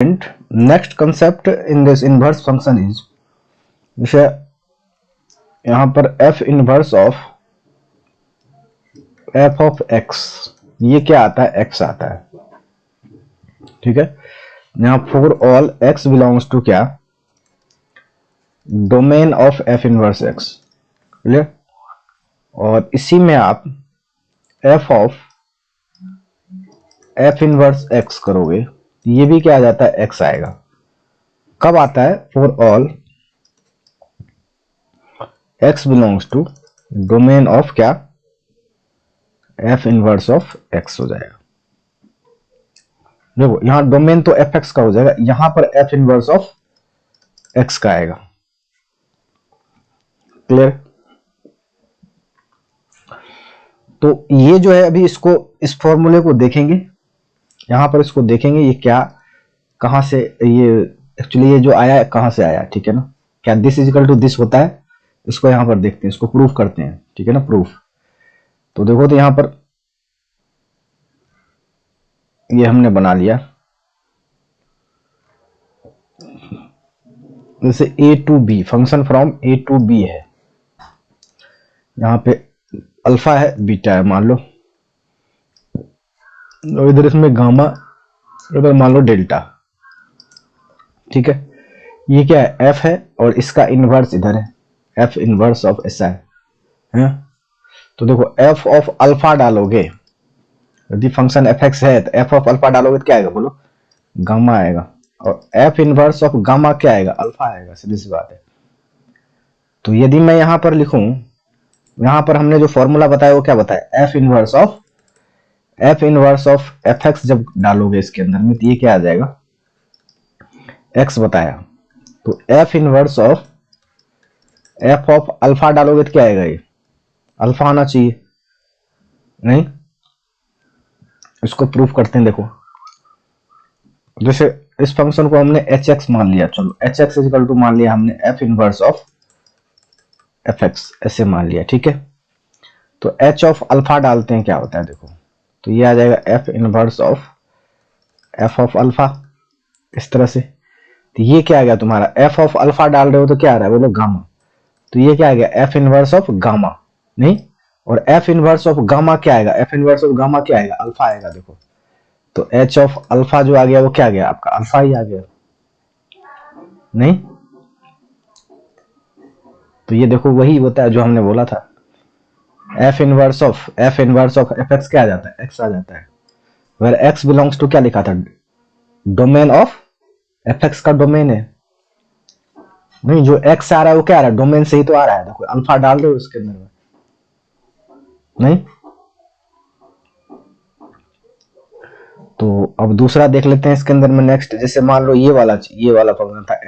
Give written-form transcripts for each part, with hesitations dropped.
And next concept in this inverse function is जैसे यहाँ पर f inverse of f of x, ये क्या आता है, x आता है, ठीक है। यहाँ for all x belongs to क्या, domain of f inverse x, clear. और इसी में आप f of f inverse x करोगे, ये भी क्या आ जाता है, x आएगा। कब आता है, for all x belongs to domain of क्या, f इनवर्स ऑफ x हो जाएगा। देखो यहां डोमेन तो fx का हो जाएगा, यहां पर f इनवर्स ऑफ x का आएगा, क्लियर। तो ये जो है अभी इसको, इस फॉर्मूले को देखेंगे, यहां पर इसको देखेंगे ये क्या, कहां से ये एक्चुअली ये जो आया है कहां से आया, ठीक है ना। क्या this is equal to this होता है, इसको यहां पर देखते हैं, इसको प्रूफ करते हैं, ठीक है ना, प्रूफ। तो देखो तो यहां पर ये हमने बना लिया, जैसे a to b, function from a to b है, यहाँ पे अल्फा है, बीटा है मान लो, और इधर इसमें गामा, इधर मान लो डेल्टा, ठीक है। ये क्या है, f है, और इसका इनवर्स इधर है, f इनवर्स ऑफ ऐसा है। तो देखो f ऑफ अल्फा डालोगे, यदि फंक्शन fx है तो f ऑफ अल्फा डालोगे तो क्या आएगा, बोलो, गामा आएगा। और f इनवर्स ऑफ गामा क्या आएगा, अल्फा आएगा, सीधी सी बात है। तो यदि मैं यहां पर लिखूं, यहां पर हमने जो फॉर्मूला बताया वो क्या बताया, f इनवर्स ऑफ fx जब डालोगे इसके अंदर में तो ये क्या आ जाएगा, x बताया। तो f inverse of f of alpha डालोगे तो क्या आएगा, ये अल्फा आना चाहिए, नहीं। इसको प्रूफ करते हैं, देखो जैसे इस फंक्शन को हमने hx मान लिया, चलो hx इक्वल टू मान लिया हमने f इनवर्स ऑफ fx, ऐसे मान लिया, ठीक है। तो h ऑफ अल्फा डालते हैं, क्या होता है देखो, तो ये आ जाएगा f inverse of f of alpha, इस तरह से। तो ये क्या आ गया तुम्हारा, f ऑफ अल्फा डाल रहे हो तो क्या आ रहा है, बोलो गामा। तो ये क्या आ गया, f इनवर्स ऑफ गामा, नहीं। और f इनवर्स ऑफ गामा क्या आएगा, f इनवर्स ऑफ गामा क्या आएगा, अल्फा आएगा, देखो। तो h ऑफ अल्फा जो आ गया वो क्या आ गया, आपका अल्फा ही आ गया, नहीं। तो ये देखो वही होता है जो हमने बोला था, f इनवर्स ऑफ fx क्या आ जाता है, x आ जाता है। वेर x बिलोंग्स टू क्या लिखा था, डोमेन ऑफ fx का डोमेन है, नहीं। जो x आ रहा है वो क्या आ रहा है, डोमेन से ही तो आ रहा है, देखो अल्फा डाल रहे हो उसके अंदर में, नहीं। तो अब दूसरा देख लेते हैं इसके अंदर में नेक्स्ट, जैसे मान लो ये वाला फंक्शन था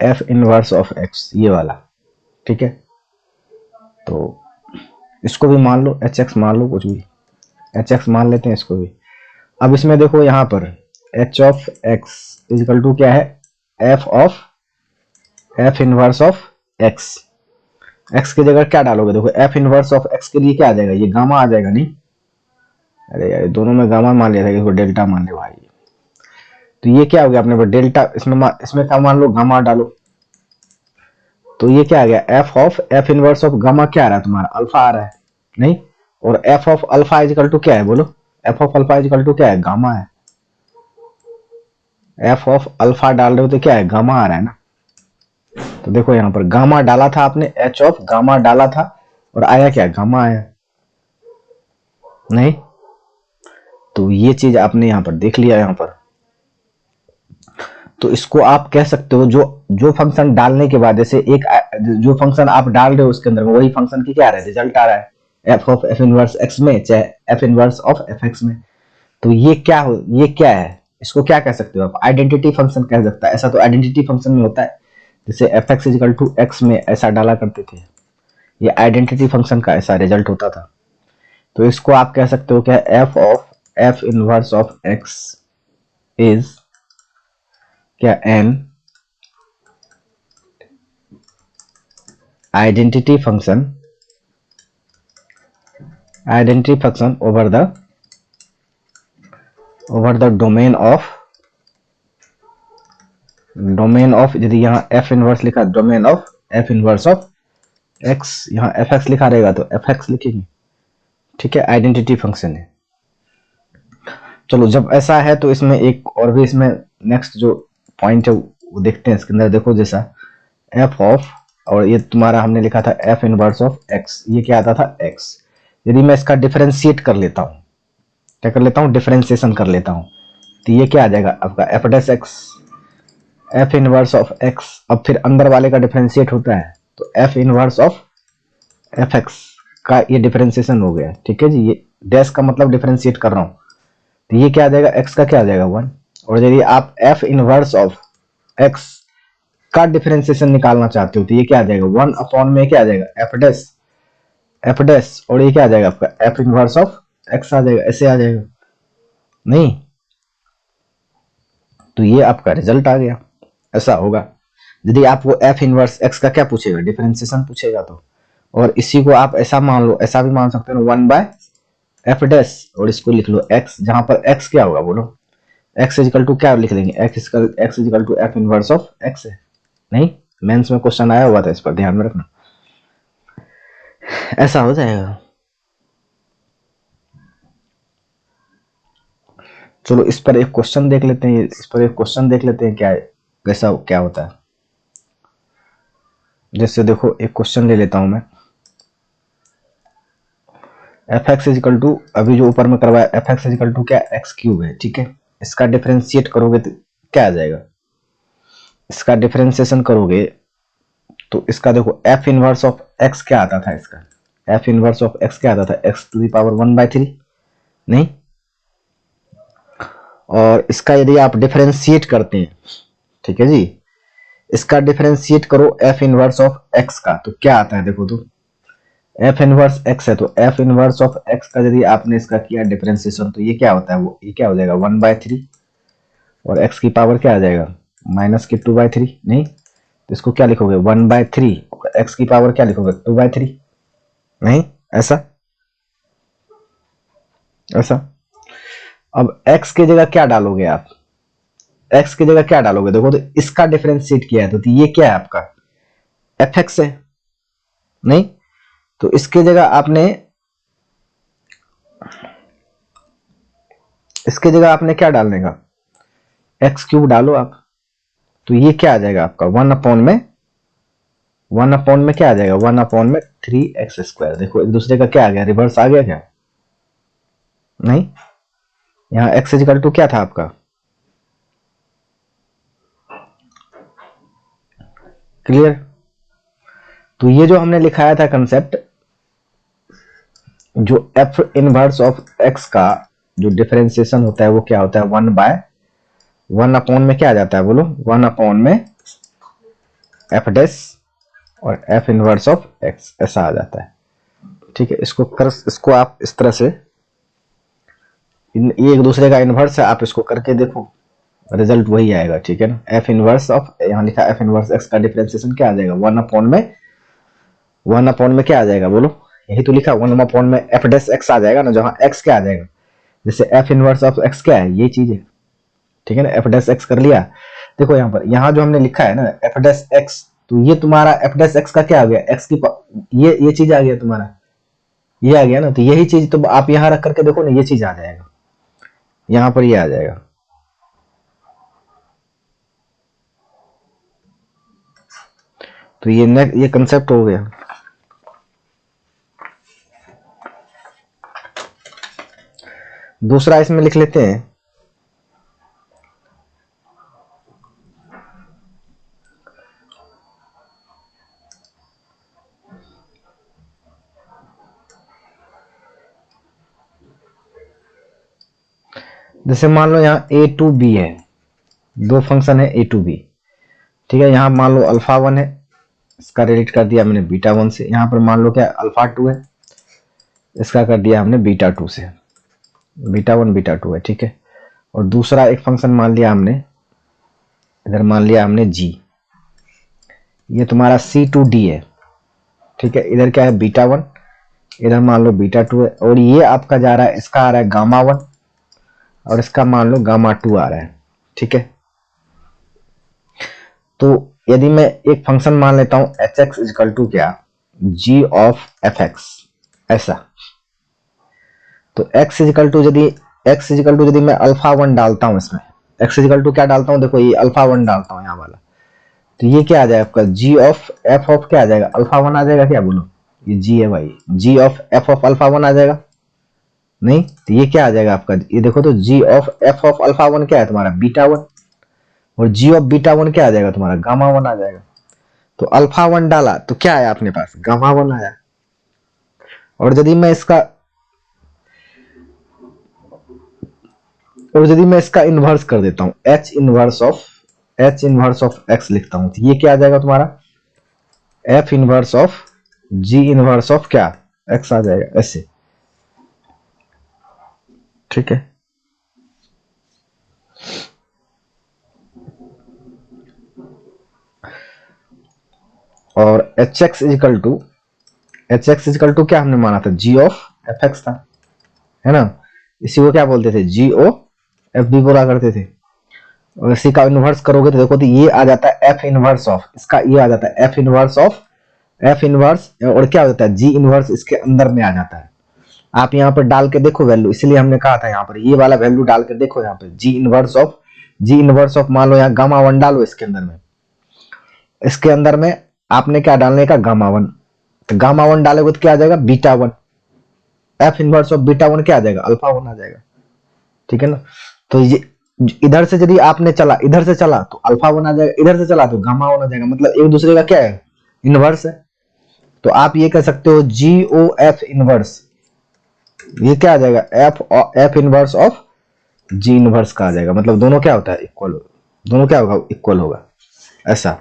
f इनवर्स ऑफ x, ये वाला, ठीक है। तो इसको भी मान लो hx मान लो, कुछ भी hx मान लेते हैं इसको भी। अब इसमें देखो यहाँ पर h of x is equal to क्या है, f इनवर्स ऑफ x की जगह क्या डालोगे, देखो f इनवर्स ऑफ x के लिए क्या आ जाएगा, ये गामा आ जाएगा, नहीं। अरे यार दोनों में गामा मान लिया था, इसको डेल्टा मान ले भाई। तो ये क्या हो गया अपने, डेल्टा इसमें क्या मान लो, गामा डालो। तो ये क्या आ गया, f इनवर्स ऑफ गामा क्या आ रहा है तुम्हारा, अल्फा आ रहा है, नहीं। और f of alpha is equal to क्या है, बोलो, f of alpha is equal to क्या है, गामा है। f ऑफ अल्फा डाल रहे हो तो क्या है, गामा आ रहा है ना। तो देखो यहाँ पर गामा डाला था आपने, h ऑफ गामा डाला था, और आया क्या, गामा आया, नहीं। तो ये चीज आपने यहाँ पर देख लिया यहाँ पर। तो इसको आप कह सकते हो, जो फंक्शन डालने के बाद, जैसे एक जो फंक्शन आप डाल रहे हो उसके अंदर वही फंक्शन की क्या आ रहा है, रिजल्ट आ रहा है, f of f inverse x में, चाहे f इनवर्स ऑफ fx में। तो ये क्या है, इसको क्या कह सकते हो आप, आइडेंटिटी फंक्शन कह सकता है। ऐसा तो आइडेंटिटी फंक्शन में होता है, जैसे fx इक्वल टू x में ऐसा डाला करते थे, ये आइडेंटिटी फंक्शन का ऐसा रिजल्ट होता था। तो इसको आप कह सकते हो क्या, f of f inverse of x is क्या, an identity function over the over the domain of यदि यहाँ एफ इनवर्स लिखा, domain of F inverse of X, यहाँ एफ एक्स लिखा रहेगा तो एफ एक्स लिखेंगे, ठीक है, आइडेंटिटी फंक्शन है। चलो जब ऐसा है तो इसमें एक और भी, इसमें नेक्स्ट जो पॉइंट है वो देखते हैं इसके अंदर। देखो जैसा एफ ऑफ, और ये तुम्हारा हमने लिखा था एफ इनवर्स ऑफ एक्स, ये क्या आता था एक्स। यदि मैं इसका डिफरेंशिएट कर लेता हूँ, क्या कर लेता हूँ, डिफरेंशिएशन कर लेता हूँ, तो ये क्या आ जाएगा आपका F dash x, F inverse of x. अब फिर अंदर वाले का डिफरेंशिएट होता है तो F inverse of F x का ये डिफरेंशिएशन हो गया, ठीक है जी। ये डैश का मतलब डिफरेंशिएट कर रहा हूँ, तो ये क्या आ जाएगा, एक्स का क्या आ जाएगा 1। और यदि आप एफ इनवर्स ऑफ एक्स का डिफरेंशिएशन निकालना चाहते हो तो ये क्या आ जाएगा 1 अपॉन में क्या आ जाएगा एफ डैश, और ये क्या आ जाएगा आपका एफ इनवर्स ऑफ एक्स आ जाएगा, ऐसे आ जाएगा नहीं, तो ये आपका रिजल्ट आ गया। ऐसा होगा यदि आपको एफ इनवर्स एक्स का क्या पूछेगा, डिफरेंशिएशन पूछेगा तो। और इसी को आप ऐसा मान लो, ऐसा भी मान सकते हो 1 बाय एफ डैश, और इसको लिख लो एक्स, जहां पर एक्स क्या होगा बोलो, एक्स इजिकल टू क्या लिख लेंगे, x is equal to F inverse of x है। नहीं, मेंस में क्वेश्चन आया हुआ था, इस पर ध्यान में रखना, ऐसा हो जाएगा। चलो इस पर एक क्वेश्चन देख लेते हैं, इस पर एक क्वेश्चन देख लेते हैं क्या कैसा क्या होता है। जैसे देखो एक क्वेश्चन ले लेता हूं मैं, एफ एक्स इजिकल टू, अभी जो ऊपर में करवाया एफ एक्स इजिकल टू क्या एक्स क्यूब है, ठीक है। इसका डिफरेंशिएट करोगे तो क्या आ जाएगा, इसका डिफरेंशिएशन करोगे तो इसका देखो एफ इनवर्स ऑफ एक्स क्या आता था, इसका एफ इनवर्स ऑफ एक्स क्या आता था, एक्स टू द पावर 1/3 नहीं। और इसका यदि आप डिफरेंशिएट करते हैं, ठीक है जी, इसका डिफरेंशिएट करो एफ इनवर्स ऑफ एक्स का तो क्या आता है, देखो तो एफ इनवर्स एक्स है तो एफ इनवर्स ऑफ एक्स का यदि आपने इसका किया डिफरेंशिएशन तो ये क्या होता है, वो ये क्या हो जाएगा 1/3, और एक्स की पावर क्या आ जाएगा माइनस की 2/3 नहीं, तो इसको क्या लिखोगे 1/3, एक्स की पावर क्या लिखोगे 2/3 नहीं, ऐसा ऐसा। अब x की जगह क्या डालोगे आप, x की जगह क्या डालोगे, देखो तो इसका डिफरेंशिएट किया है तो ये क्या है आपका एफ एक्स है नहीं, तो इसकी जगह आपने क्या डालने का, एक्स क्यूब डालो आप, तो ये क्या आ जाएगा आपका 1 अपॉन में क्या आ जाएगा 1 अपॉन में 3x²। देखो एक दूसरे का क्या आ गया, रिवर्स आ गया क्या नहीं, यहाँ x इजिकल टू क्या था आपका, क्लियर। तो ये जो हमने लिखाया था कंसेप्ट, जो f इनवर्स ऑफ x का जो डिफरेंशिएशन होता है वो क्या होता है 1 अपॉन में क्या आ जाता है बोलो, 1 अपॉन में f डैश और f इनवर्स ऑफ x, ऐसा आ जाता है, ठीक है। इसको आप इस तरह से, ये एक दूसरे का इनवर्स है, आप इसको करके देखो रिजल्ट वही आएगा, ठीक है ना। f इनवर्स ऑफ, यहाँ लिखा f इनवर्स x का डिफरेंशिएशन क्या आ जाएगा 1 अपॉन में क्या आ जाएगा बोलो, यही तो लिखा 1 अपॉन में f डैश x आ जाएगा ना, जहां x क्या आ जाएगा, जैसे f इनवर्स ऑफ x क्या है, ये चीज है, ठीक है ना। f डैश x कर लिया, देखो यहाँ पर, यहाँ जो हमने लिखा है ना f डैश x, तो ये तुम्हारा f डैश x का क्या आ गया, x की ये चीज आ गया तुम्हारा, ये आ गया ना, तो यही चीज तो आप यहाँ रख करके देखो ना, ये चीज आ जाएगा, यहाँ पर ये आ जाएगा। तो ये कंसेप्ट हो गया। दूसरा इसमें लिख लेते हैं, जैसे मान लो यहाँ a टू b है, दो फंक्शन है a टू b, ठीक है। यहाँ मान लो अल्फा 1 है, इसका रिलेट कर दिया हमने बीटा 1 से, यहाँ पर मान लो क्या अल्फा 2 है, इसका कर दिया हमने बीटा 2 से, बीटा 1 बीटा 2 है, ठीक है। और दूसरा एक फंक्शन मान लिया हमने, इधर मान लिया हमने g, ये तुम्हारा c2d है, ठीक है। इधर क्या है बीटा 1, इधर मान लो बीटा 2 है, और ये आपका जा रहा है, इसका आ रहा है गामा 1, और इसका मान लो गामा 2 आ रहा है, ठीक है। तो यदि मैं एक फंक्शन मान लेता हूं एच एक्स इजकल टू क्या, जी ऑफ एफ एक्स, ऐसा। तो एक्स इजकल टू यदि मैं अल्फा 1 डालता हूं इसमें, एक्स इजकल टू क्या डालता हूं, देखो ये अल्फा 1 डालता हूं यहाँ वाला, तो ये क्या आ जाएगा आपका जी ऑफ एफ ऑफ क्या आ जाएगा, अल्फा 1 आ जाएगा क्या, बोलो। ये जी है भाई, जी ऑफ एफ ऑफ अल्फा 1 आ जाएगा, नहीं तो ये क्या आ जाएगा आपका, ये देखो तो जी ऑफ एफ ऑफ अल्फा 1 क्या है तुम्हारा, बीटा 1, और जी ऑफ बीटा 1 क्या आ जाएगा तुम्हारा, गामा 1 आ जाएगा। तो अल्फा 1 डाला तो क्या आया अपने पास, गामा 1 आया। और यदि मैं इसका इन्वर्स कर देता हूं, एच इनवर्स ऑफ एक्स लिखता हूं, तो ये क्या आ जाएगा तुम्हारा, F inverse of ji inverse of क्या, एक्स आ जाएगा, ऐसे, ठीक है। और एच एक्स इजिकल टू क्या हमने माना था, जी ऑफ एफ एक्स था, है ना। इसी को क्या बोलते थे, जी ओ एफ बी बोला करते थे। और इसी का इन्वर्स करोगे तो देखो तो ये आ जाता है एफ इनवर्स ऑफ, इसका ये आ जाता है F inverse of F inverse, और क्या हो जाता है जी इनवर्स इसके अंदर में आ जाता है। आप यहाँ पर डाल के देखो वैल्यू, इसलिए हमने कहा था यहाँ पर ये वाला वैल्यू डाल के देखो, यहाँ पे जी इनवर्स ऑफ मान लो यहाँ गामा 1 डालो इसके अंदर में आपने क्या डालने का, गामा 1, तो गामा 1 डालोगे तो क्या आ जाएगा, beta 1, F inverse of beta 1 क्या आ जाएगा, अल्फा 1 आ जाएगा, ठीक है ना। तो ये इधर से यदि आपने चला, इधर से चला तो अल्फा 1 आ जाएगा, इधर से चला तो गामा 1 आ जाएगा, मतलब एक दूसरे का क्या है, इनवर्स है। तो आप ये कह सकते हो जी ओ एफ इनवर्स, ये क्या आ जाएगा, F inverse of ji inverse का आ जाएगा, मतलब दोनों क्या होता है, इक्वल, दोनों क्या होगा, इक्वल होगा, ऐसा।